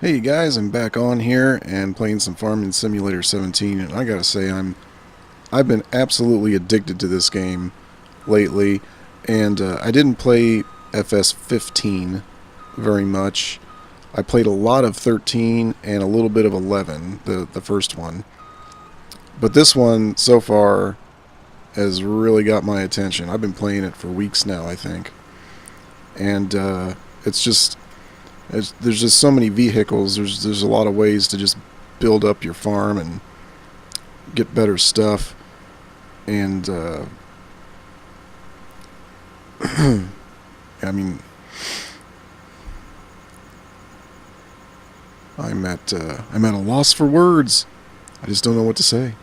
Hey guys, I'm back on here and playing some Farming Simulator 17, and I gotta say I've been absolutely addicted to this game lately, and I didn't play FS15 very much. I played a lot of 13 and a little bit of 11, the first one, but this one so far has really got my attention. I've been playing it for weeks now, I think, and it's just there's just so many vehicles. There's a lot of ways to just build up your farm and get better stuff. And I mean, I'm at a loss for words. I just don't know what to say.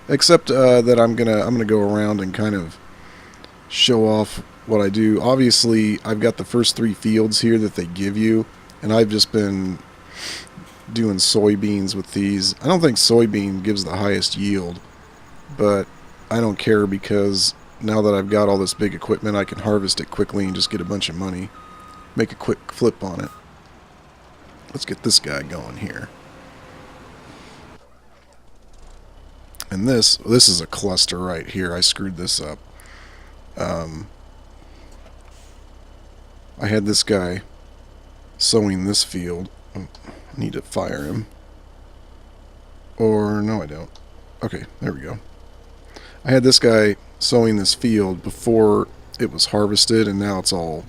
Except that I'm gonna go around and kind of show off what I do. Obviously, I've got the first three fields here that they give you, and I've just been doing soybeans with these. I don't think soybean gives the highest yield, but I don't care because now that I've got all this big equipment, I can harvest it quickly and just get a bunch of money. Make a quick flip on it. Let's get this guy going here. And this is a cluster right here. I screwed this up. I had this guy sowing this field. Oh, I need to fire him. Or, no I don't. Okay, there we go. I had this guy sowing this field before it was harvested, and now it's all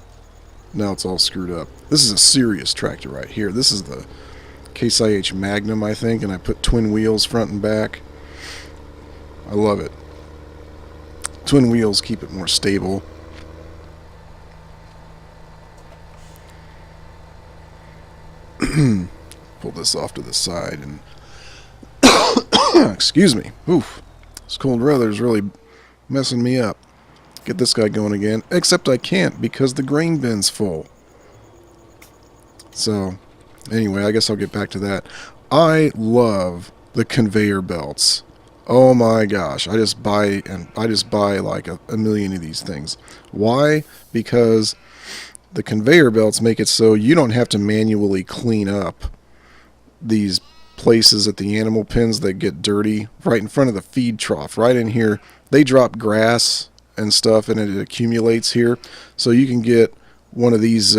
screwed up. This is a serious tractor right here. This is the Case IH Magnum, I think, and I put twin wheels front and back. I love it. Twin wheels keep it more stable. Pull this off to the side and excuse me. Oof. This cold weather is really messing me up. Get this guy going again. Except I can't because the grain bin's full. So, anyway, I guess I'll get back to that. I love the conveyor belts. Oh my gosh. I just buy like a million of these things. Why? Because the conveyor belts make it so you don't have to manually clean up these places at the animal pens that get dirty right in front of the feed trough. Right in here, they drop grass and stuff and it accumulates here. So you can get one of these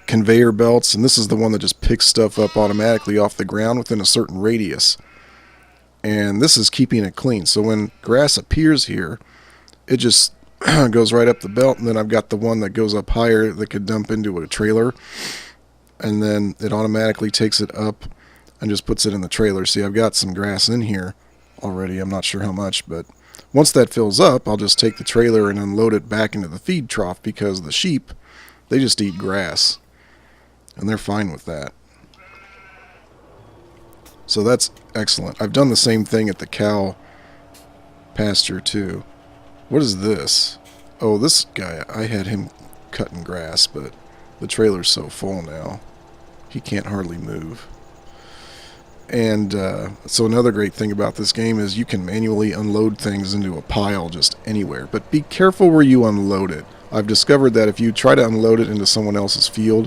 conveyor belts, and this is the one that just picks stuff up automatically off the ground within a certain radius. And this is keeping it clean. So when grass appears here, it just goes right up the belt, and then I've got the one that goes up higher that could dump into a trailer, and then it automatically takes it up and just puts it in the trailer. See, I've got some grass in here already. I'm not sure how much, but once that fills up, I'll just take the trailer and unload it back into the feed trough because the sheep, they just eat grass, and they're fine with that. So that's excellent. I've done the same thing at the cow pasture too. What is this? Oh, this guy, I had him cutting grass, but the trailer's so full now, he can't hardly move. And so another great thing about this game is you can manually unload things into a pile just anywhere. But be careful where you unload it. I've discovered that if you try to unload it into someone else's field,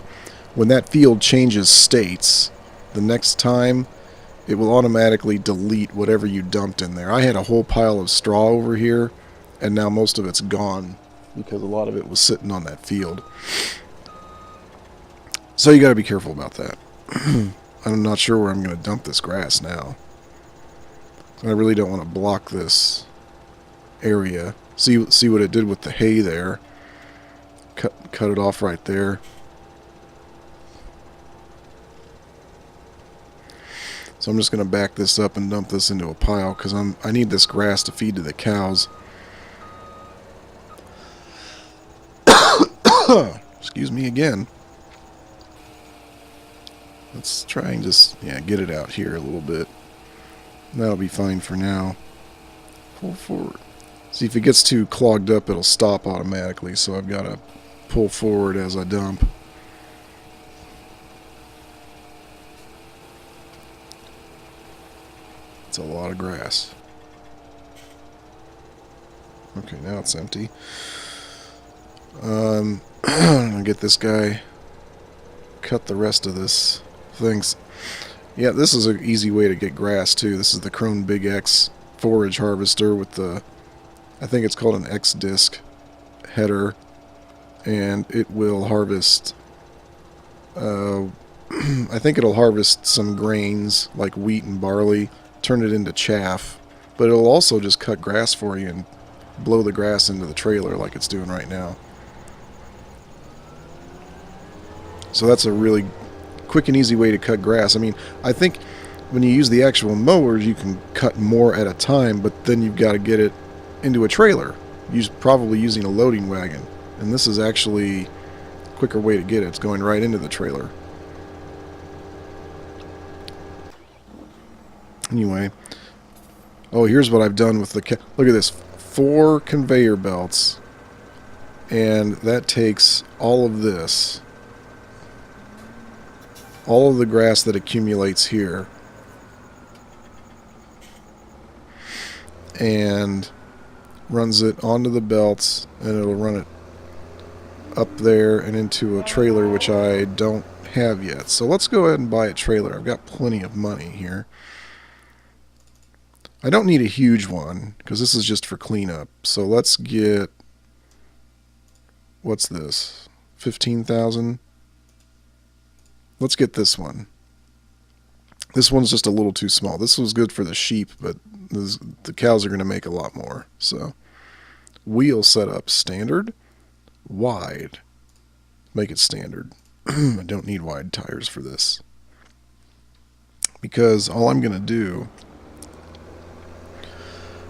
when that field changes states, the next time it will automatically delete whatever you dumped in there. I had a whole pile of straw over here, and now most of it's gone because a lot of it was sitting on that field. So you got to be careful about that. I'm not sure where I'm going to dump this grass now. I really don't want to block this area. See what it did with the hay there. Cut it off right there. So I'm just going to back this up and dump this into a pile because I need this grass to feed to the cows. Excuse me again. Let's try and just, get it out here a little bit. That'll be fine for now. Pull forward. See, if it gets too clogged up, it'll stop automatically, so I've got to pull forward as I dump. It's a lot of grass. Okay, now it's empty. I'll get this guy cut the rest of this things. Yeah, this is an easy way to get grass too. This is the Krone Big X forage harvester with the, I think it's called an X disc header, and it will harvest, I think it'll harvest some grains like wheat and barley, turn it into chaff, but it'll also just cut grass for you and blow the grass into the trailer like it's doing right now. So that's a really quick and easy way to cut grass. I mean, I think when you use the actual mowers, you can cut more at a time, but then you've got to get it into a trailer, probably using a loading wagon. And this is actually a quicker way to get it. It's going right into the trailer. Anyway, oh, here's what I've done with the... Look at this, 4 conveyor belts, and that takes all of this, all of the grass that accumulates here, and runs it onto the belts, and it'll run it up there and into a trailer, which I don't have yet. So let's go ahead and buy a trailer. I've got plenty of money here. I don't need a huge one because this is just for cleanup. So let's get, what's this, 15,000? Let's get this one. This one's just a little too small. This was good for the sheep, but the cows are going to make a lot more. So wheel setup, standard, wide. Make it standard. I don't need wide tires for this, because all I'm going to do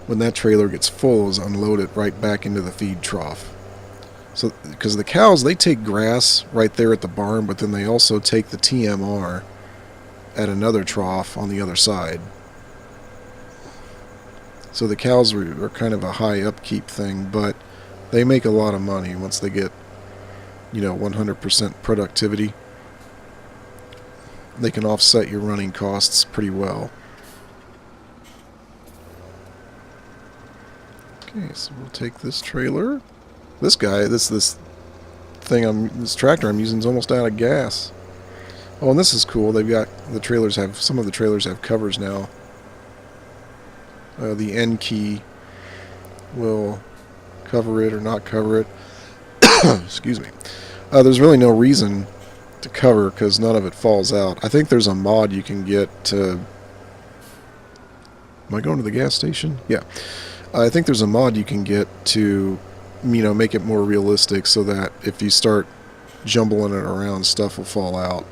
when that trailer gets full is unload it right back into the feed trough. So, because the cows, they take grass right there at the barn, but then they also take the TMR at another trough on the other side. So the cows are kind of a high upkeep thing, but they make a lot of money once they get, 100% productivity. They can offset your running costs pretty well. Okay, so we'll take this trailer. This guy, this tractor I'm using is almost out of gas. Oh, and this is cool. They've got, some of the trailers have covers now. The N key will cover it or not cover it. Excuse me. There's really no reason to cover because none of it falls out. I think there's a mod you can get to... Am I going to the gas station? Yeah. I think there's a mod you can get to, make it more realistic so that if you start jumbling it around, stuff will fall out.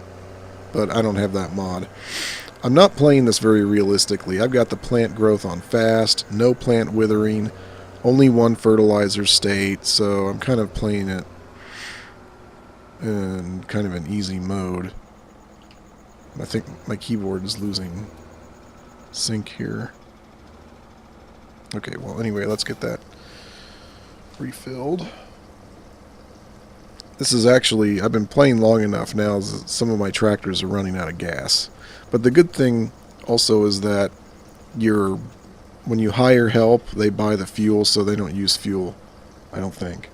But I don't have that mod. I'm not playing this very realistically. I've got the plant growth on fast, no plant withering, only 1 fertilizer state, so I'm kind of playing it in kind of an easy mode. I think my keyboard is losing sync here. Okay, well, anyway, let's get that refilled. This is actually, I've been playing long enough now that some of my tractors are running out of gas. But the good thing also is that when you hire help, they buy the fuel, so they don't use fuel, I don't think.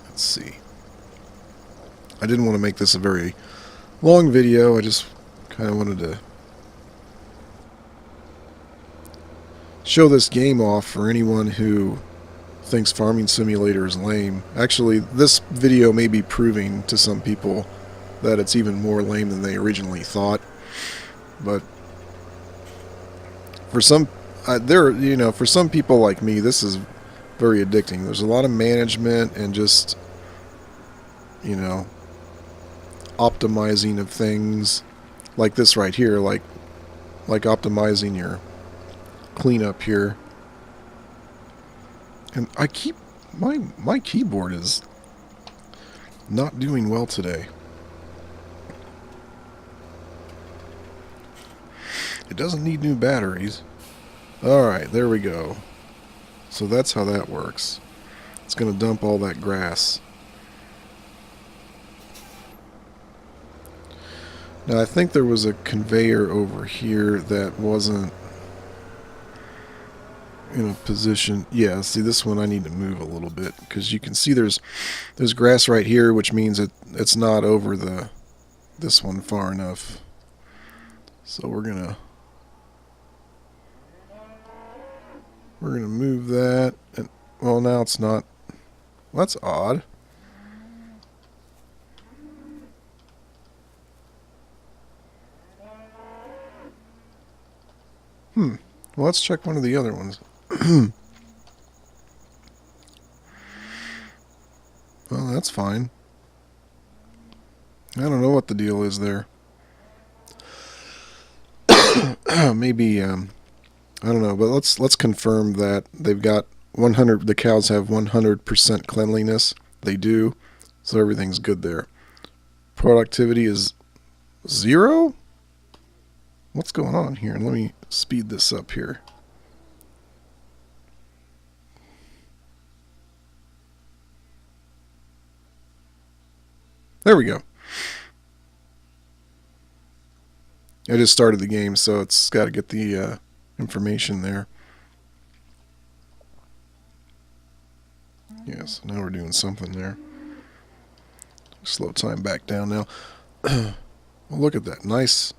Let's see. I didn't want to make this a very long video. I just kind of wanted to show this game off for anyone who thinks Farming Simulator is lame. Actually, this video may be proving to some people that it's even more lame than they originally thought. But for some, for some people like me, this is very addicting. There's a lot of management and just, optimizing of things like this right here, like optimizing your cleanup here. And I keep my keyboard is not doing well today. It doesn't need new batteries. Alright, there we go. So that's how that works. It's going to dump all that grass. Now I think there was a conveyor over here that wasn't... in a position. Yeah, see this one I need to move a little bit because you can see there's grass right here, which means it's not over this one far enough. So we're gonna move that, and well, now it's not. Well, that's odd. Well, let's check one of the other ones. Well, that's fine. I don't know what the deal is there. Maybe I don't know, but let's confirm that they've got 100. The cows have 100% cleanliness. They do, so everything's good there. Productivity is 0. What's going on here? Let me speed this up here. There we go. I just started the game, so it's got to get the information there. Yes, now we're doing something there. Slow time back down now. Well, look at that. Nice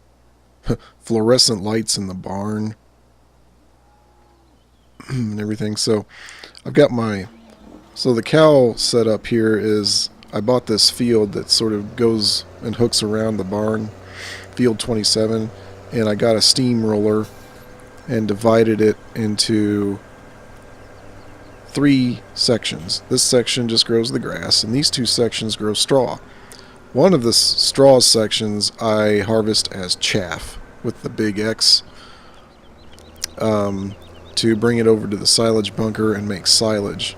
fluorescent lights in the barn and everything. So I've got so the cow setup here is I bought this field that sort of goes and hooks around the barn, field 27, and I got a steamroller and divided it into 3 sections. This section just grows the grass, and these 2 sections grow straw. One of the straw sections I harvest as chaff with the big X to bring it over to the silage bunker and make silage.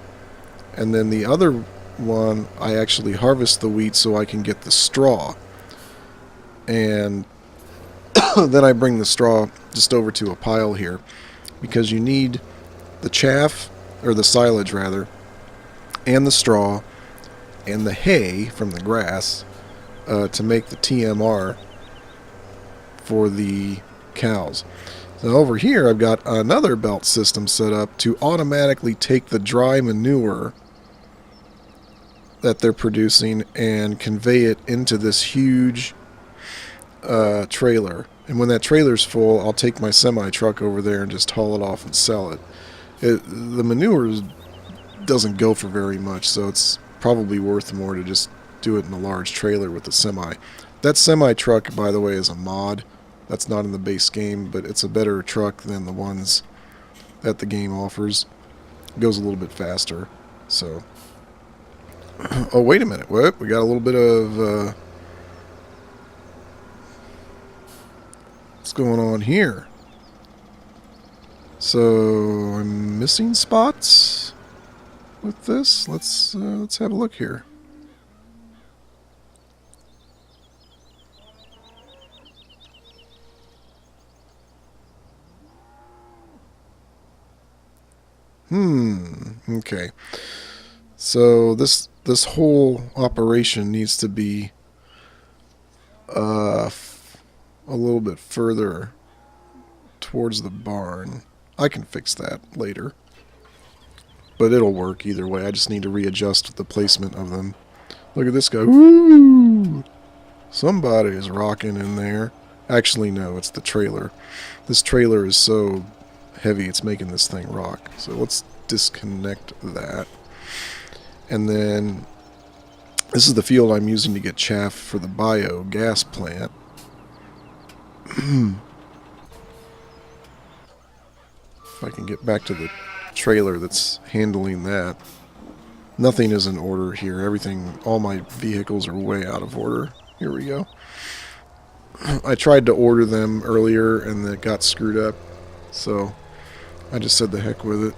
And then the other one, I actually harvest the wheat so I can get the straw. And then I bring the straw just over to a pile here because you need the chaff, or the silage rather, and the straw and the hay from the grass to make the TMR for the cows. So over here I've got another belt system set up to automatically take the dry manure that they're producing and convey it into this huge trailer. And when that trailer's full, I'll take my semi-truck over there and just haul it off and sell it. The manure doesn't go for very much, so it's probably worth more to just do it in a large trailer with the semi. That semi-truck, by the way, is a mod. That's not in the base game, but it's a better truck than the ones that the game offers. It goes a little bit faster. So, oh, wait a minute. What? We got a little bit of what's going on here? So I'm missing spots with this. Let's have a look here. Okay. So this whole operation needs to be a little bit further towards the barn. I can fix that later, but it'll work either way. I just need to readjust the placement of them. Look at this guy. Woo! Somebody is rocking in there. Actually, no, it's the trailer. This trailer is so heavy, it's making this thing rock. So let's disconnect that. And then this is the field I'm using to get chaff for the biogas plant. If I can get back to the trailer that's handling that. Nothing is in order here. Everything, all my vehicles are way out of order. Here we go. I tried to order them earlier and it got screwed up. So I just said the heck with it.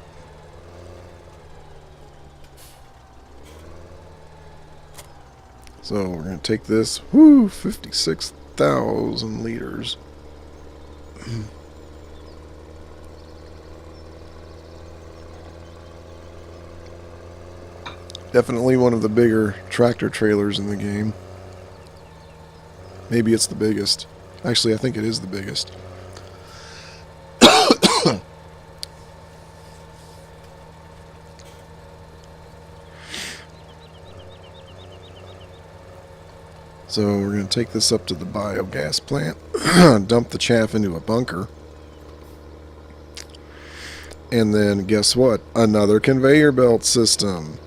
So we're going to take this. Woo! 56,000 liters. Definitely one of the bigger tractor trailers in the game. Maybe it's the biggest. Actually, I think it is the biggest. So we're going to take this up to the biogas plant, dump the chaff into a bunker, and then guess what? Another conveyor belt system.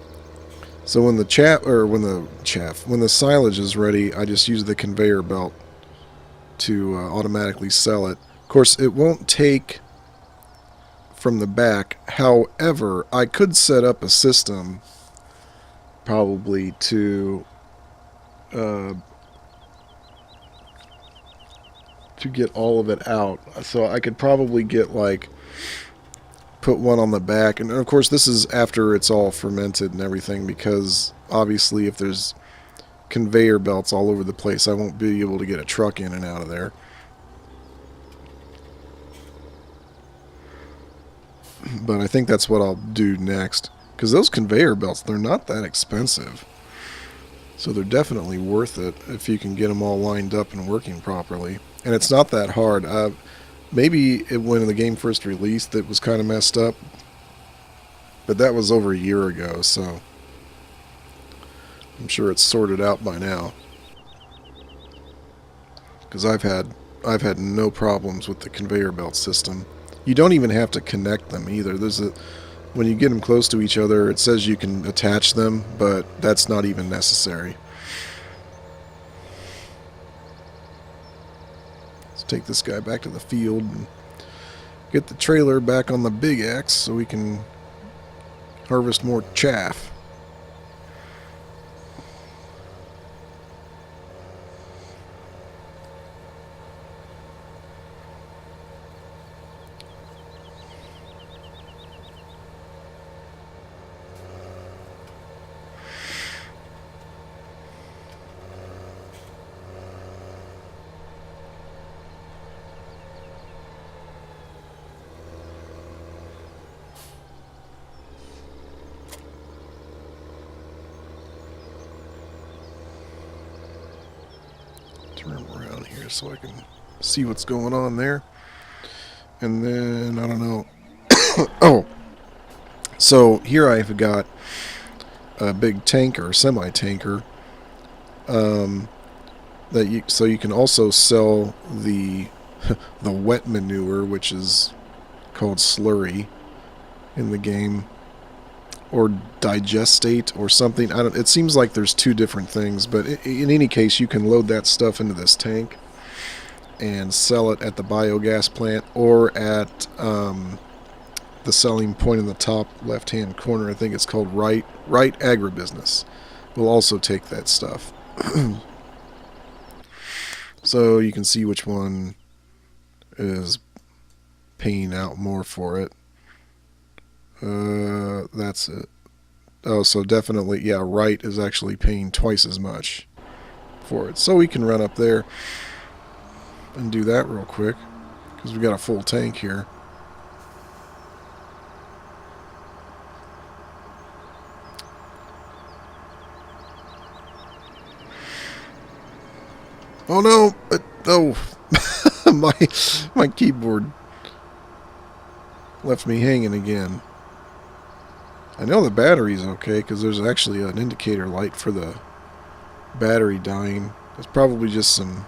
So when the when the silage is ready, I just use the conveyor belt to automatically sell it. Of course, it won't take from the back. However, I could set up a system probably to get all of it out. So I could probably get like put one on the back, and of course this is after it's all fermented and everything, because obviously if there's conveyor belts all over the place, I won't be able to get a truck in and out of there. But I think that's what I'll do next, because those conveyor belts, they're not that expensive, so they're definitely worth it if you can get them all lined up and working properly. And it's not that hard. Maybe when the game first released, it was kind of messed up, but that was over a year ago, so I'm sure it's sorted out by now. Because I've had no problems with the conveyor belt system. You don't even have to connect them either. When you get them close to each other, it says you can attach them, but that's not even necessary. Take this guy back to the field and get the trailer back on the big X so we can harvest more chaff. Turn around here so I can see what's going on there. And then, I don't know. Oh, so here I've got a big tanker, semi-tanker, so you can also sell the the wet manure, which is called slurry in the game, or digestate or something. It seems like there's two different things, but in any case, you can load that stuff into this tank and sell it at the biogas plant or at the selling point in the top left-hand corner. I think it's called Right Agribusiness. We'll also take that stuff. So you can see which one is paying out more for it. That's it. Oh, so definitely, yeah, Right is actually paying twice as much for it. So we can run up there and do that real quick, because we've got a full tank here. Oh no! My keyboard left me hanging again. I know the battery's okay, because there's actually an indicator light for the battery dying. There's probably just some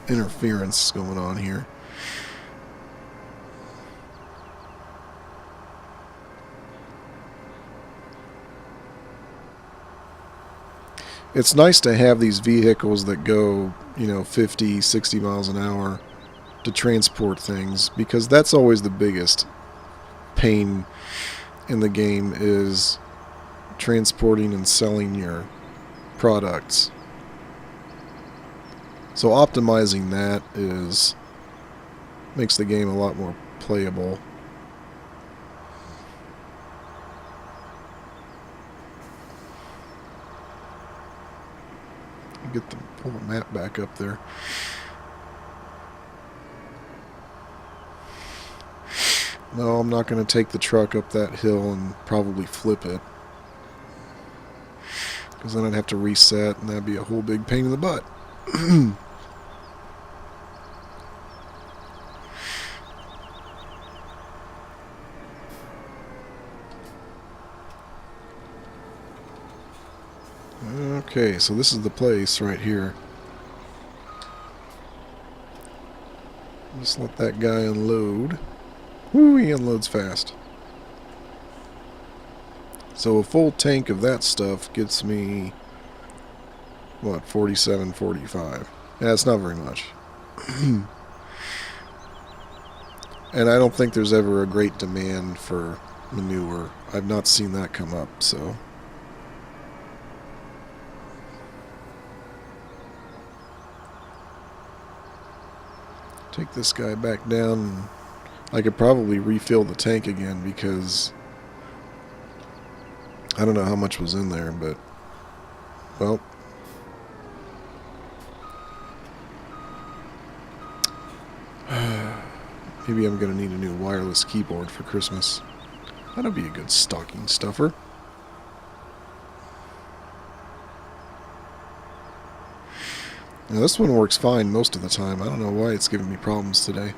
interference going on here. It's nice to have these vehicles that go, 50, 60 miles an hour to transport things, because that's always the biggest pain in the game, is transporting and selling your products. So optimizing that makes the game a lot more playable. Pull the map back up there. No, I'm not going to take the truck up that hill and probably flip it, because then I'd have to reset, and that'd be a whole big pain in the butt. Okay, so this is the place right here. Just let that guy unload. Woo, he unloads fast. So a full tank of that stuff gets me, what, 47, 45. Yeah, it's not very much. And I don't think there's ever a great demand for manure. I've not seen that come up, so. Take this guy back down. I could probably refill the tank again because I don't know how much was in there, but, well. Maybe I'm going to need a new wireless keyboard for Christmas. That'll be a good stocking stuffer. Now this one works fine most of the time. I don't know why it's giving me problems today.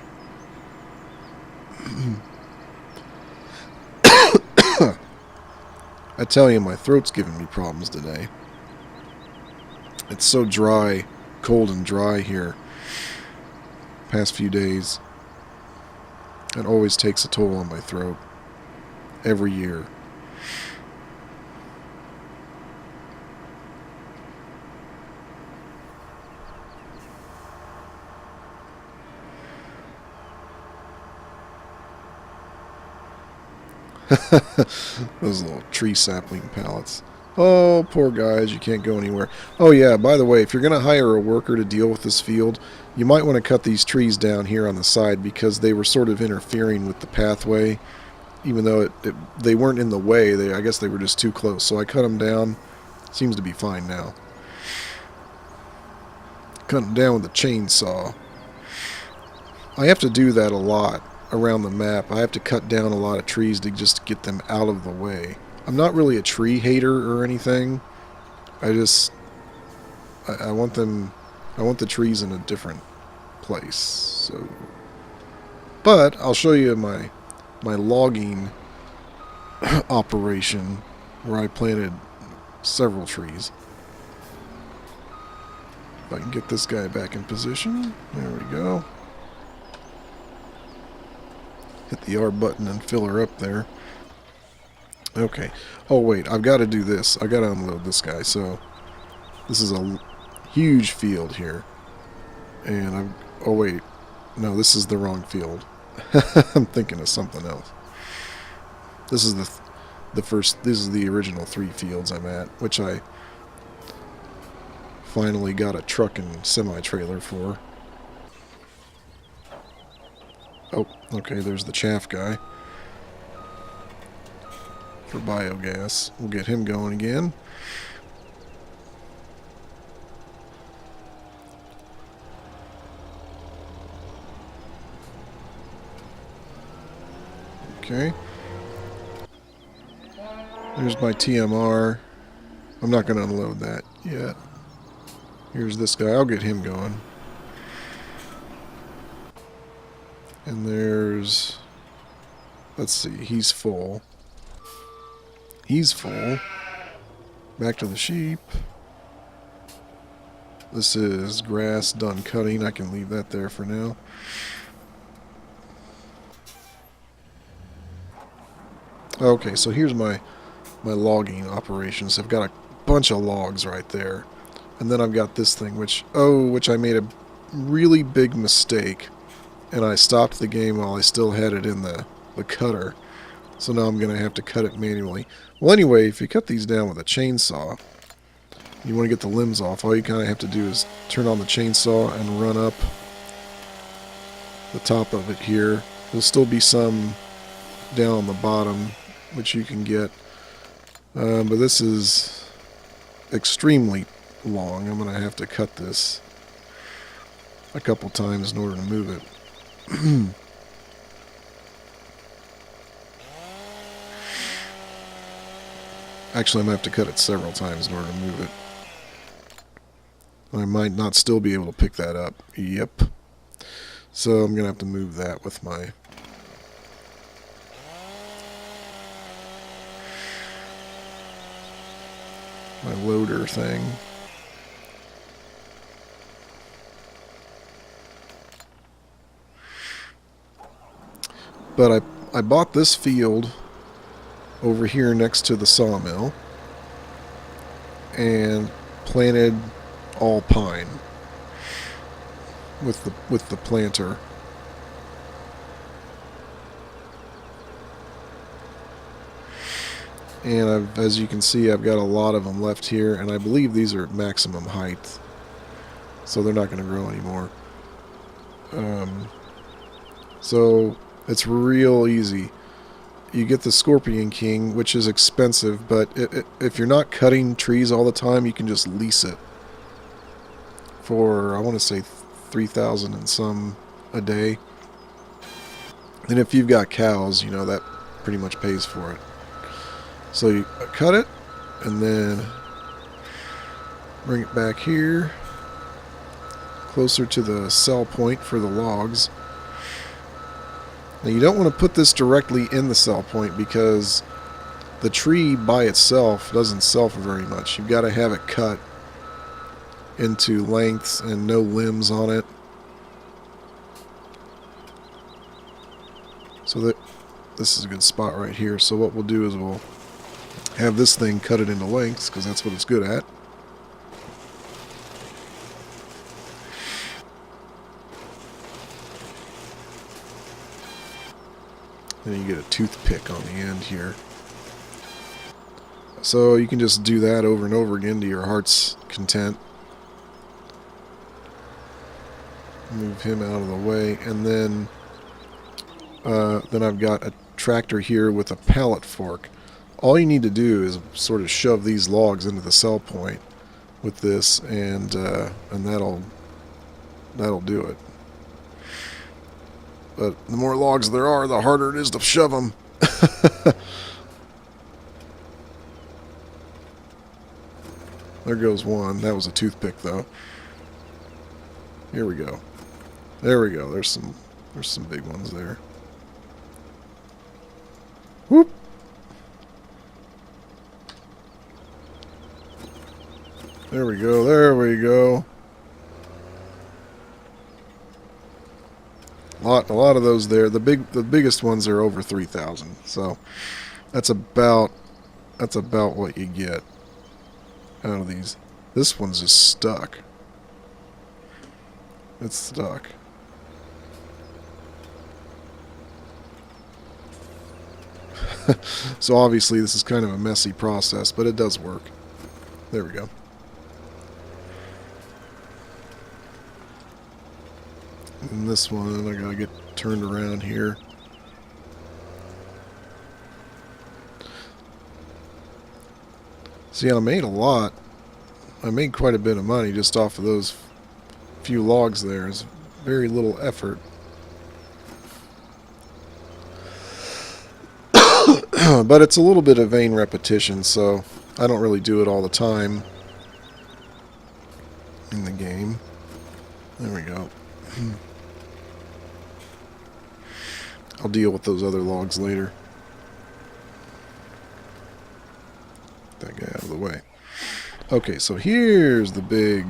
I tell you, my throat's giving me problems today. It's so dry, cold and dry here. Past few days. It always takes a toll on my throat. Every year. Those little tree sapling pallets. Oh, poor guys, you can't go anywhere. Oh yeah, by the way, if you're going to hire a worker to deal with this field, you might want to cut these trees down here on the side because they were sort of interfering with the pathway. Even though they weren't in the way, I guess they were just too close. So I cut them down. Seems to be fine now. Cut them down with a chainsaw. I have to do that a lot around the map. I have to cut down a lot of trees to just get them out of the way. I'm not really a tree hater or anything. I want the trees in a different place. So, but I'll show you my logging operation where I planted several trees. If I can get this guy back in position. There we go. Hit the R button and fill her up there. Okay. Oh, wait. I've got to do this. I've got to unload this guy. So, this is a huge field here. And oh, wait. No, this is the wrong field. I'm thinking of something else. This is this is the original 3 fields I'm at, which I finally got a truck and semi-trailer for. Oh, okay, there's the chaff guy. For biogas. We'll get him going again. Okay. There's my TMR. I'm not going to unload that yet. Here's this guy. I'll get him going. And there's... Let's see. He's full. He's full. Back to the sheep. This is grass done cutting. I can leave that there for now. Okay, so here's my logging operations. I've got a bunch of logs right there. And then I've got this thing, which I made a really big mistake. And I stopped the game while I still had it in the cutter. So now I'm going to have to cut it manually. Well, anyway, if you cut these down with a chainsaw, you want to get the limbs off, all you kind of have to do is turn on the chainsaw and run up the top of it here. There'll still be some down on the bottom, which you can get. But this is extremely long. I'm going to have to cut this a couple times in order to move it. Actually, I'm going to have to cut it several times in order to move it. I might not still be able to pick that up. Yep. So I'm going to have to move that with my... my loader thing. But I bought this field over here next to the sawmill and planted all pine with the planter. And as you can see, I've got a lot of them left here, and I believe these are at maximum height, so they're not going to grow anymore. So it's real easy. You get the Scorpion King, which is expensive, but if you're not cutting trees all the time, you can just lease it for, I want to say, 3,000 and some a day. And if you've got cows, you know, that pretty much pays for it. So you cut it, and then bring it back here, closer to the sell point for the logs. Now you don't want to put this directly in the sell point because the tree by itself doesn't sell for very much. You've got to have it cut into lengths and no limbs on it. So that this is a good spot right here. So what we'll do is we'll have this thing cut it into lengths because that's what it's good at. Then you get a toothpick on the end here. So you can just do that over and over again to your heart's content. Move him out of the way, and then I've got a tractor here with a pallet fork. All you need to do is sort of shove these logs into the sell point with this, and that'll do it. But the more logs there are, the harder it is to shove them. There goes one. That was a toothpick, though. Here we go. There we go. There's some big ones there. Whoop. There we go. There we go. A lot of those there. The biggest ones are over 3,000. So that's about what you get out of these. This one's just stuck. It's stuck. So obviously this is kind of a messy process, but it does work. There we go. And this one, I gotta get turned around here. See, I made a lot. I made quite a bit of money just off of those few logs there. It's very little effort. But it's a little bit of vain repetition, so I don't really do it all the time in the game. There we go. I'll deal with those other logs later. Get that guy out of the way. Okay, so here's the big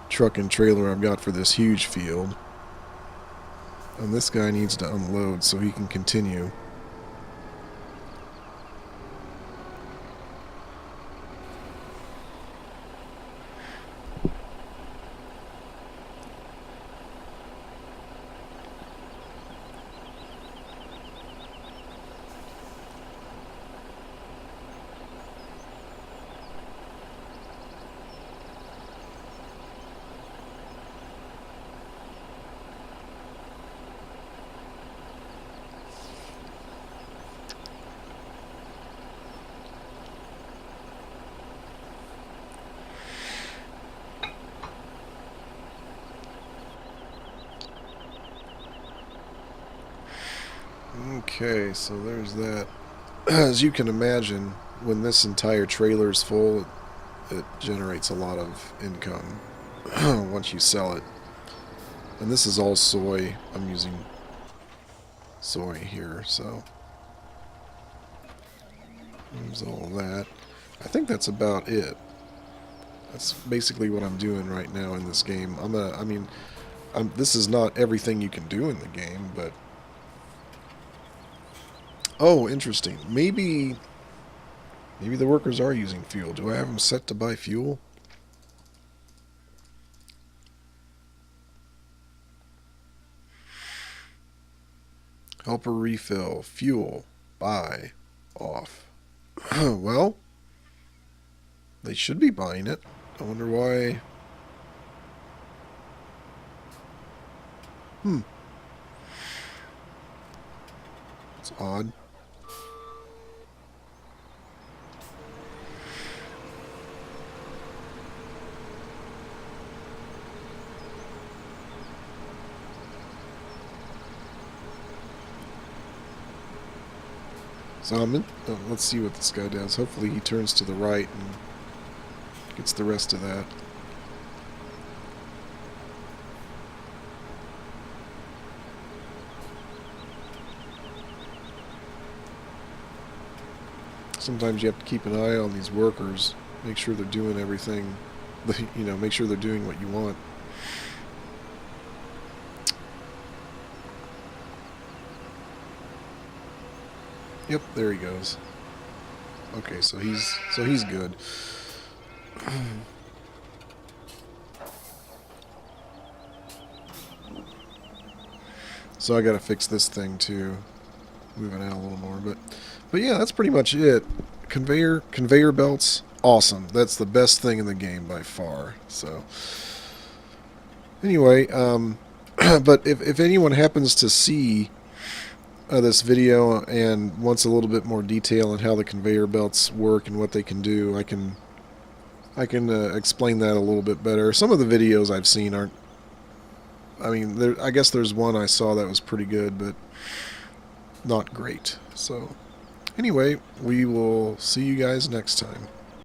truck and trailer I've got for this huge field. And this guy needs to unload so he can continue. Okay, so there's that. As you can imagine, when this entire trailer is full, it generates a lot of income once you sell it. And this is all soy. I'm using soy here, so there's all that. I think that's about it. That's basically what I'm doing right now in this game. This is not everything you can do in the game, but... Oh, interesting. Maybe the workers are using fuel. Do I have them set to buy fuel? Helper refill. Fuel. Buy. Off. Well, they should be buying it. I wonder why... It's odd. So let's see what this guy does. Hopefully he turns to the right and gets the rest of that. Sometimes you have to keep an eye on these workers, make sure they're doing everything, make sure they're doing what you want. Yep, there he goes. Okay, so he's good. So I gotta fix this thing too. Moving out a little more, but yeah, that's pretty much it. Conveyor belts, awesome. That's the best thing in the game by far. So anyway, but if anyone happens to see this video and wants a little bit more detail on how the conveyor belts work and what they can do, I can explain that a little bit better. Some of the videos I've seen aren't... I guess there's one I saw that was pretty good, but not great. So, anyway, we will see you guys next time.